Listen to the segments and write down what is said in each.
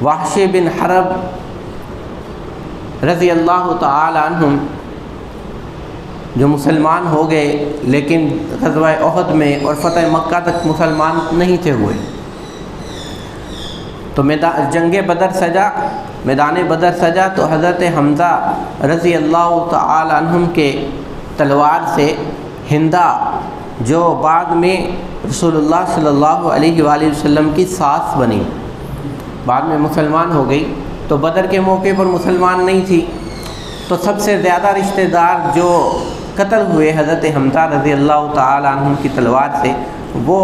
وحش بن حرب رضی اللہ تعالی عنہم جو مسلمان ہو گئے لیکن غزوہ احد میں اور فتح مکہ تک مسلمان نہیں تھے ہوئے، تو جنگ بدر سجا، میدان بدر سجا تو حضرت حمزہ رضی اللہ تعالی عنہم کے تلوار سے ہندہ جو بعد میں رسول اللہ صلی اللہ علیہ وآلہ وسلم کی ساس بنی، بعد میں مسلمان ہو گئی، تو بدر کے موقع پر مسلمان نہیں تھی، تو سب سے زیادہ رشتہ دار جو قتل ہوئے حضرت حمزہ رضی اللہ تعالی عنہ کی تلوار سے وہ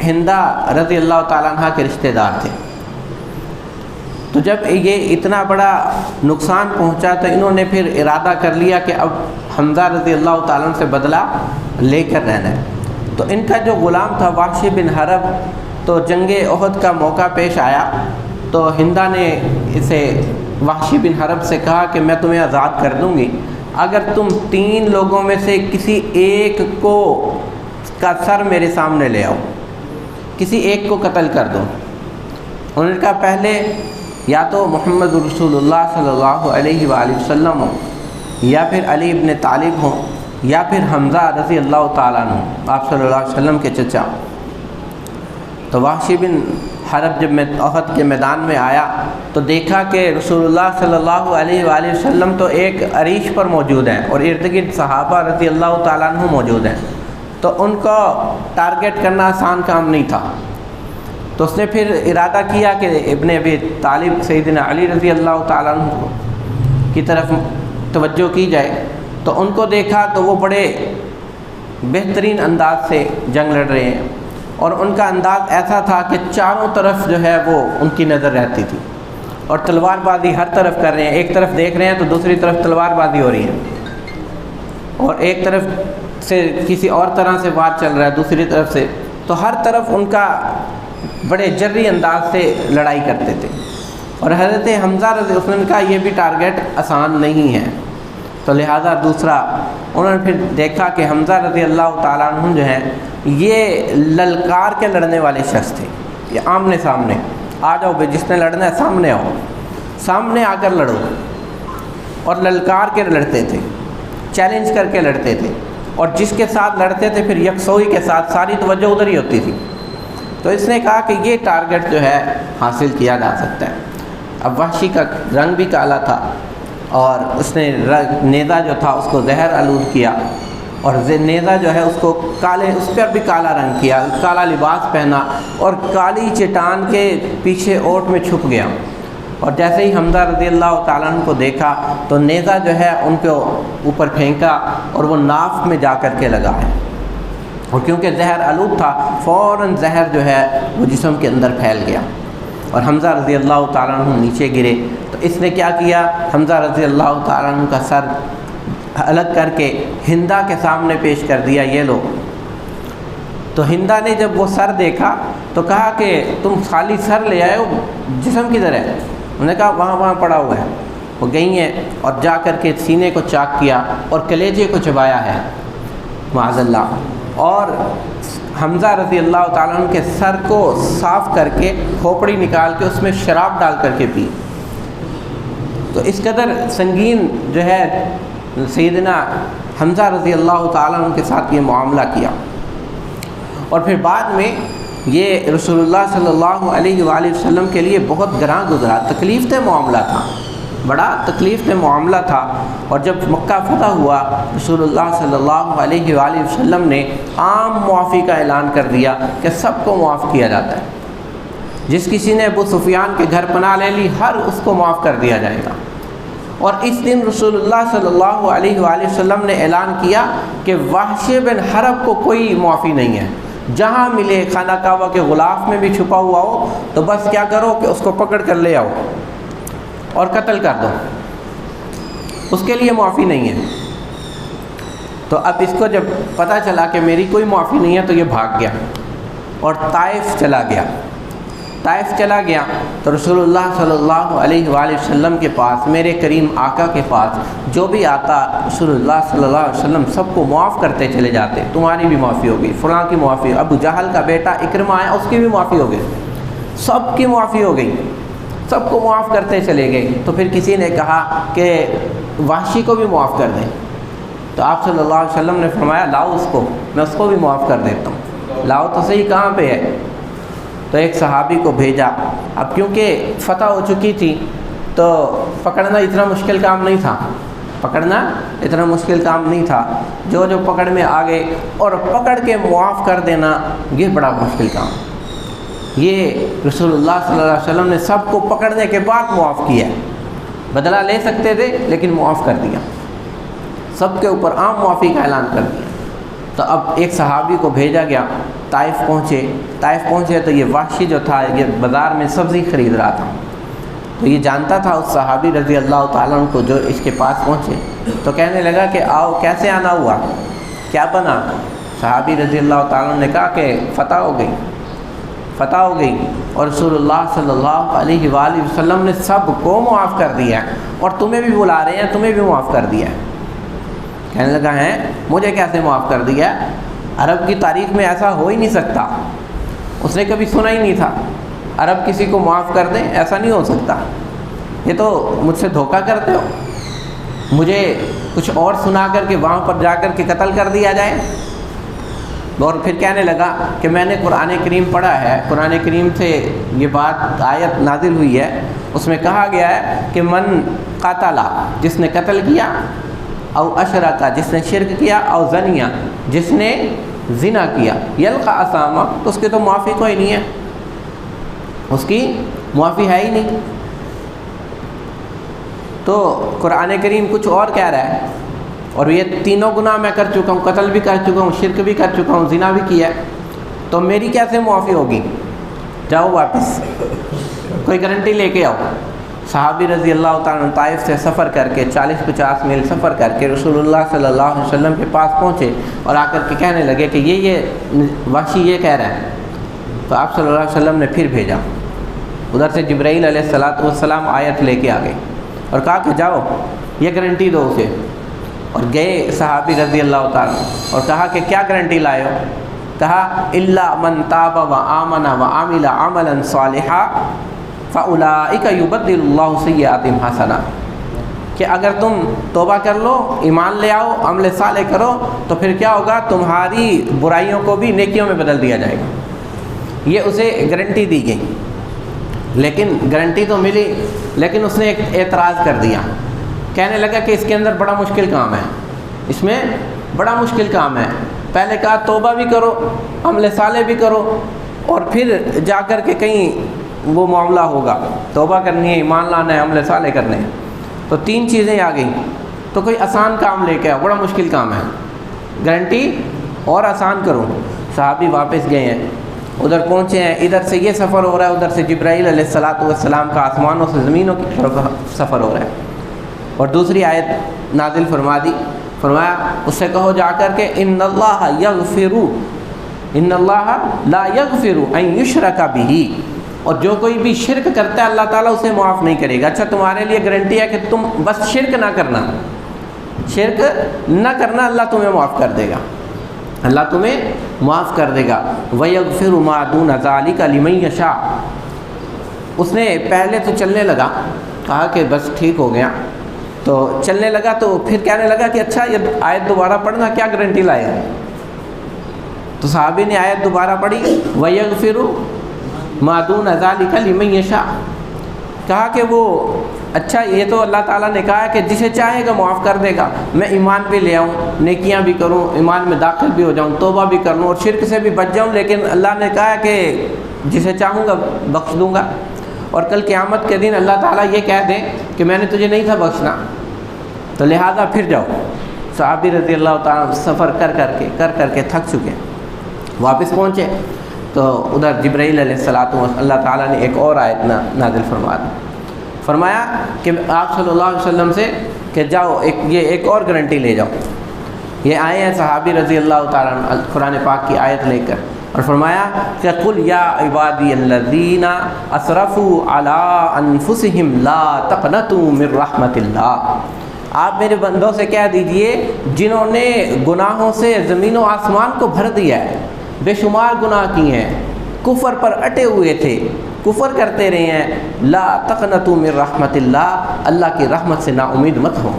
ہندہ رضی اللہ تعالی عنہ کے رشتہ دار تھے۔ تو جب یہ اتنا بڑا نقصان پہنچا تو انہوں نے پھر ارادہ کر لیا کہ اب حمزہ رضی اللہ تعالیٰ عنہ سے بدلہ لے کر رہنا ہے۔ تو ان کا جو غلام تھا وحش بن حرب، تو جنگ احد کا موقع پیش آیا تو ہندہ نے اسے وحش بن حرب سے کہا کہ میں تمہیں آزاد کر دوں گی اگر تم 3 لوگوں میں سے کسی ایک کو کا سر میرے سامنے لے آؤ، کسی ایک کو قتل کر دو۔ انہوں نے کہا پہلے یا تو محمد رسول اللہ صلی اللہ علیہ وآلہ وسلم ہو، یا پھر علی ابن طالب ہوں، یا پھر حمزہ رضی اللہ تعالیٰ عنہ، آپ صلی اللہ علیہ وسلم کے چچا۔ تو وحش بن حرب جب احد کے میدان میں آیا تو دیکھا کہ رسول اللہ صلی اللہ علیہ وآلہ وسلم تو ایک عریش پر موجود ہیں اور ارد گرد صحابہ رضی اللہ تعالیٰ عنہ موجود ہیں، تو ان کو ٹارگٹ کرنا آسان کام نہیں تھا۔ تو اس نے پھر ارادہ کیا کہ ابن ابی طالب سیدنا علی رضی اللہ تعالیٰ عنہ کی طرف توجہ کی جائے، تو ان کو دیکھا تو وہ بڑے بہترین انداز سے جنگ لڑ رہے ہیں، اور ان کا انداز ایسا تھا کہ چاروں طرف جو ہے وہ ان کی نظر رہتی تھی، اور تلوار بازی ہر طرف کر رہے ہیں، ایک طرف دیکھ رہے ہیں تو دوسری طرف تلوار بازی ہو رہی ہے، اور ایک طرف سے کسی اور طرح سے وار چل رہا ہے دوسری طرف سے، تو ہر طرف ان کا بڑے جری انداز سے لڑائی کرتے تھے۔ اور حضرت حمزہ رضی اللہ عنہ کا یہ بھی ٹارگٹ آسان نہیں ہے، تو لہٰذا دوسرا انہوں نے پھر دیکھا کہ حمزہ رضی اللہ تعالیٰ عنہ جو ہیں یہ للکار کے لڑنے والے شخص تھے، یہ آمنے سامنے آ جاؤ بھائی، جس نے لڑنا ہے سامنے آؤ، سامنے آ کر لڑو، اور للکار کے لڑتے تھے، چیلنج کر کے لڑتے تھے، اور جس کے ساتھ لڑتے تھے پھر یکسوئی کے ساتھ ساری توجہ ادھر ہی ہوتی تھی۔ تو اس نے کہا کہ یہ ٹارگٹ جو ہے حاصل کیا جا سکتا ہے۔ اب وحشی کا رنگ بھی کالا تھا، اور اس نے نیزہ جو تھا اس کو زہر آلود کیا، اور نیزہ جو ہے اس کو اس پر بھی کالا رنگ کیا، کالا لباس پہنا، اور کالی چٹان کے پیچھے اوٹ میں چھپ گیا، اور جیسے ہی حمزہ رضی اللہ تعالیٰ عنہ کو دیکھا تو نیزہ جو ہے ان کو اوپر پھینکا اور وہ ناف میں جا کر کے لگا ہے، اور کیونکہ زہر آلود تھا فوراً زہر جو ہے وہ جسم کے اندر پھیل گیا، اور حمزہ رضی اللہ تعالیٰ عنہ نیچے گرے۔ تو اس نے کیا کیا، حمزہ رضی اللہ تعالیٰ عنہ کا سر الگ کر کے ہندہ کے سامنے پیش کر دیا، یہ لو۔ تو ہندہ نے جب وہ سر دیکھا تو کہا کہ تم خالی سر لے آئے ہو، جسم کدھر ہے؟ انہوں نے کہا وہاں پڑا ہوا ہے۔ وہ گئی ہیں اور جا کر کے سینے کو چاک کیا اور کلیجے کو چبایا ہے معاذ اللہ، اور حمزہ رضی اللہ تعالیٰ عنہ کے سر کو صاف کر کے کھوپڑی نکال کے اس میں شراب ڈال کر کے پی۔ تو اس قدر سنگین جو ہے سیدنا حمزہ رضی اللہ تعالیٰ عنہ کے ساتھ یہ معاملہ کیا، اور پھر بعد میں یہ رسول اللہ صلی اللہ علیہ وآلہ وسلم کے لیے بہت گراں گزرا، تکلیف دہ معاملہ تھا، بڑا تکلیف دہ معاملہ تھا۔ اور جب مکہ فتح ہوا رسول اللہ صلی اللہ علیہ وآلہ وسلم نے عام معافی کا اعلان کر دیا کہ سب کو معاف کیا جاتا ہے، جس کسی نے ابو سفیان کے گھر پناہ لے لی ہر اس کو معاف کر دیا جائے گا۔ اور اس دن رسول اللہ صلی اللہ علیہ وآلہ وسلم نے اعلان کیا کہ وحش بن حرب کو کوئی معافی نہیں ہے، جہاں ملے خانہ کعبہ کے غلاف میں بھی چھپا ہوا ہو تو بس کیا کرو کہ اس کو پکڑ کر لے آؤ اور قتل کر دو، اس کے لیے معافی نہیں ہے۔ تو اب اس کو جب پتہ چلا کہ میری کوئی معافی نہیں ہے تو یہ بھاگ گیا اور طائف چلا گیا۔ طائف چلا گیا تو رسول اللہ صلی اللہ علیہ وآلہ وسلم کے پاس، میرے کریم آقا کے پاس جو بھی آتا رسول اللہ صلی اللہ علیہ وسلم سب کو معاف کرتے چلے جاتے، تمہاری بھی معافی ہوگی، فلاں کی معافی، ابو جہل کا بیٹا اکرمہ آیا اس کی بھی معافی ہو گئی، سب کی معافی ہو گئی، سب کو معاف کرتے چلے گئے، تو پھر کسی نے کہا کہ وحشی کو بھی معاف کر دیں، تو آپ صلی اللہ علیہ وسلم نے فرمایا لاؤ اس کو، میں اس کو بھی معاف کر دیتا ہوں، لاؤ تو صحیح کہاں پہ ہے؟ تو ایک صحابی کو بھیجا۔ اب کیونکہ فتح ہو چکی تھی تو پکڑنا اتنا مشکل کام نہیں تھا، جو پکڑ میں آ گئے اور پکڑ کے معاف کر دینا یہ بڑا مشکل کام۔ یہ رسول اللہ صلی اللہ علیہ وسلم نے سب کو پکڑنے کے بعد معاف کیا، بدلہ لے سکتے تھے لیکن معاف کر دیا، سب کے اوپر عام معافی کا اعلان کر دیا۔ تو اب ایک صحابی کو بھیجا گیا، طائف پہنچے تو یہ وحشی جو تھا یہ بازار میں سبزی خرید رہا تھا، تو یہ جانتا تھا اس صحابی رضی اللہ تعالیٰ عنہ کو جو اس کے پاس پہنچے، تو کہنے لگا کہ آؤ کیسے آنا ہوا، کیا بنا؟ صحابی رضی اللہ تعالیٰ عنہ نے کہا کہ فتح ہو گئی اور رسول اللہ صلی اللہ علیہ وآلہ وسلم نے سب کو معاف کر دیا اور تمہیں بھی بلا رہے ہیں، تمہیں بھی معاف کر دیا۔ کہنے لگا ہے مجھے کیسے معاف کر دیا؟ عرب کی تاریخ میں ایسا ہو ہی نہیں سکتا، اس نے کبھی سنا ہی نہیں تھا عرب کسی کو معاف کر دیں، ایسا نہیں ہو سکتا، یہ تو مجھ سے دھوکہ کرتے ہو، مجھے کچھ اور سنا کر کے وہاں پر جا کر کے قتل کر دیا جائے۔ اور پھر کہنے لگا کہ میں نے قرآن کریم پڑھا ہے، قرآن کریم سے یہ بات آیت نازل ہوئی ہے، اس میں کہا گیا ہے کہ من قاتل، جس نے قتل کیا، او اشرک، جس نے شرک کیا، او زنیہ، جس نے زنا کیا، یلقى اثاما، تو اس کی تو معافی کوئی نہیں ہے، اس کی معافی ہے ہی نہیں۔ تو قرآن کریم کچھ اور کہہ رہا ہے، اور یہ تینوں گناہ میں کر چکا ہوں، قتل بھی کر چکا ہوں، شرک بھی کر چکا ہوں، زنا بھی کیا ہے، تو میری کیسے معافی ہوگی؟ جاؤ واپس، کوئی گارنٹی لے کے آؤ۔ صحابی رضی اللہ تعالیٰ عنہ طائف سے سفر کر کے 40-50 میل سفر کر کے رسول اللہ صلی اللہ علیہ وسلم کے پاس پہنچے اور آ کر کے کہنے لگے کہ یہ وحشی یہ کہہ رہا ہے۔ تو آپ صلی اللہ علیہ وسلم نے پھر بھیجا، ادھر سے جبرائیل علیہ السلام آیت لے کے آ گئے اور کہا کہ جاؤ یہ گارنٹی دو اسے، اور گئے صحابی رضی اللہ تعالیٰ اور کہا کہ کیا گارنٹی لائے ہو؟ کہا الا من تاب وآمن وعمل عملا صالحا فاولئک یبدل اللہ سیئاتہم حسنات، کہ اگر تم توبہ کر لو، ایمان لے آؤ، عمل صالح کرو، تو پھر کیا ہوگا؟ تمہاری برائیوں کو بھی نیکیوں میں بدل دیا جائے گا۔ یہ اسے گارنٹی دی گئی، لیکن گارنٹی تو ملی، لیکن اس نے ایک اعتراض کر دیا، کہنے لگا کہ اس کے اندر بڑا مشکل کام ہے، اس میں بڑا مشکل کام ہے۔ پہلے کہا توبہ بھی کرو، عمل صالح بھی کرو، اور پھر جا کر کے کہیں وہ معاملہ ہوگا، توبہ کرنی ہے، ایمان لانا ہے، عمل صالح کرنے ہیں، تو 3 چیزیں آ گئیں، تو کوئی آسان کام لے کے آؤ، بڑا مشکل کام ہے، گارنٹی اور آسان کرو۔ صحابی واپس گئے ہیں، ادھر پہنچے ہیں، ادھر سے یہ سفر ہو رہا ہے، ادھر سے جبرائیل علیہ السلام کا آسمانوں سے زمینوں کی طرف سفر ہو رہا ہے، اور دوسری آیت نازل فرما دی، فرمایا اس سے کہو جا کر کہ ان اللہ لا یغفر ان یشرک بہ، اور جو کوئی بھی شرک کرتا ہے اللہ تعالیٰ اسے معاف نہیں کرے گا۔ اچھا تمہارے لیے گارنٹی ہے کہ تم بس شرک نہ کرنا، اللہ تمہیں معاف کر دے گا، اللہ تمہیں معاف کر دے گا۔ وَيَغْفِرُ مَا دُونَ ذَلِكَ لِمَن يَشَاءُ، اس نے پہلے تو چلنے لگا، کہا کہ بس ٹھیک ہو گیا، تو چلنے لگا، تو پھر کہنے لگا کہ اچھا یہ آیت دوبارہ پڑھنا، کیا گارنٹی لائے؟ تو صحابی نے آیت دوبارہ پڑھی، وَيَغْفِرُ مَا دُونَ ذَلِكَ لِمَن يَشَاءُ، کہا کہ وہ اچھا یہ تو اللہ تعالیٰ نے کہا ہے کہ جسے چاہے گا معاف کر دے گا، میں ایمان بھی لے آؤں، نیکیاں بھی کروں، ایمان میں داخل بھی ہو جاؤں، توبہ بھی کر لوں اور شرک سے بھی بچ جاؤں، لیکن اللہ نے کہا ہے کہ جسے چاہوں گا بخش دوں گا، اور کل قیامت کے دن اللہ تعالیٰ یہ کہہ دے کہ میں نے تجھے نہیں تھا بخشنا، تو لہٰذا پھر جاؤ۔ صحابی رضی اللہ تعالیٰ سفر کر کر کے تھک چکے، واپس پہنچے تو ادھر جبرائیل علیہ السلام اللہ تعالیٰ نے ایک اور آیت نازل فرمایا کہ آپ صلی اللہ علیہ وسلم سے کہ جاؤ ایک اور گارنٹی لے جاؤ۔ یہ آئے ہیں صحابی رضی اللہ تعالیٰ عنہ قرآن پاک کی آیت لے کر، اور فرمایا کہ قل یا عبادی الذین اسرفوا علی انفسہم لا تقنطوا من رحمت اللہ، آپ میرے بندوں سے کہہ دیجئے جنہوں نے گناہوں سے زمین و آسمان کو بھر دیا ہے، بے شمار گناہ کیے ہیں، کفر پر اٹے ہوئے تھے، کفر کرتے رہے ہیں، لا تقنطوا من رحمت اللہ، اللہ کی رحمت سے نا امید مت ہو،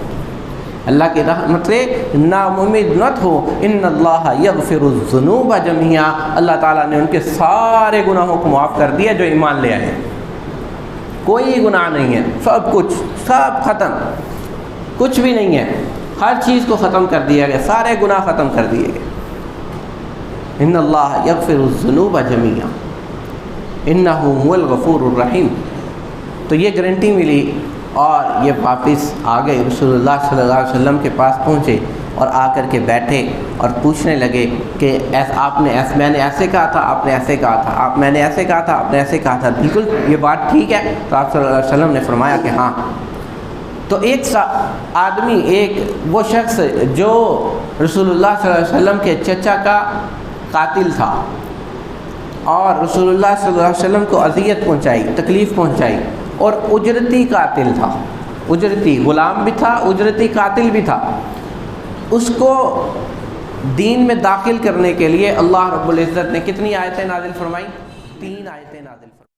اللہ کی رحمت سے نا امید مت ہو۔ ان اللہ یغفر الذنوب جميعا، اللہ تعالیٰ نے ان کے سارے گناہوں کو معاف کر دیا جو ایمان لے آئے، کوئی گناہ نہیں ہے، سب ختم، کچھ بھی نہیں ہے، ہر چیز کو ختم کر دیا گیا، سارے گناہ ختم کر دیے گئے۔ ان اللہ یغفر الذنوب جميعا انہ هو الغفور الرحیم۔ تو یہ گارنٹی ملی اور یہ واپس آ گئے، رسول اللہ صلی اللہ علیہ وسلم کے پاس پہنچے اور آ کر کے بیٹھے اور پوچھنے لگے کہ میں نے ایسے کہا تھا، آپ نے ایسے کہا تھا، میں نے ایسے کہا تھا، آپ نے ایسے کہا تھا، بالکل یہ بات ٹھیک ہے؟ تو آپ صلی اللہ علیہ وسلم نے فرمایا کہ ہاں۔ تو ایک آدمی، ایک وہ شخص جو رسول اللہ صلی اللہ علیہ وسلم کے چچا کا قاتل تھا اور رسول اللہ صلی اللہ علیہ وسلم کو اذیت پہنچائی، تکلیف پہنچائی، اور اجرتی قاتل تھا، اجرتی غلام بھی تھا، اجرتی قاتل بھی تھا، اس کو دین میں داخل کرنے کے لیے اللہ رب العزت نے کتنی آیتیں نازل فرمائی؟ 3 آیتیں نازل فرمائی۔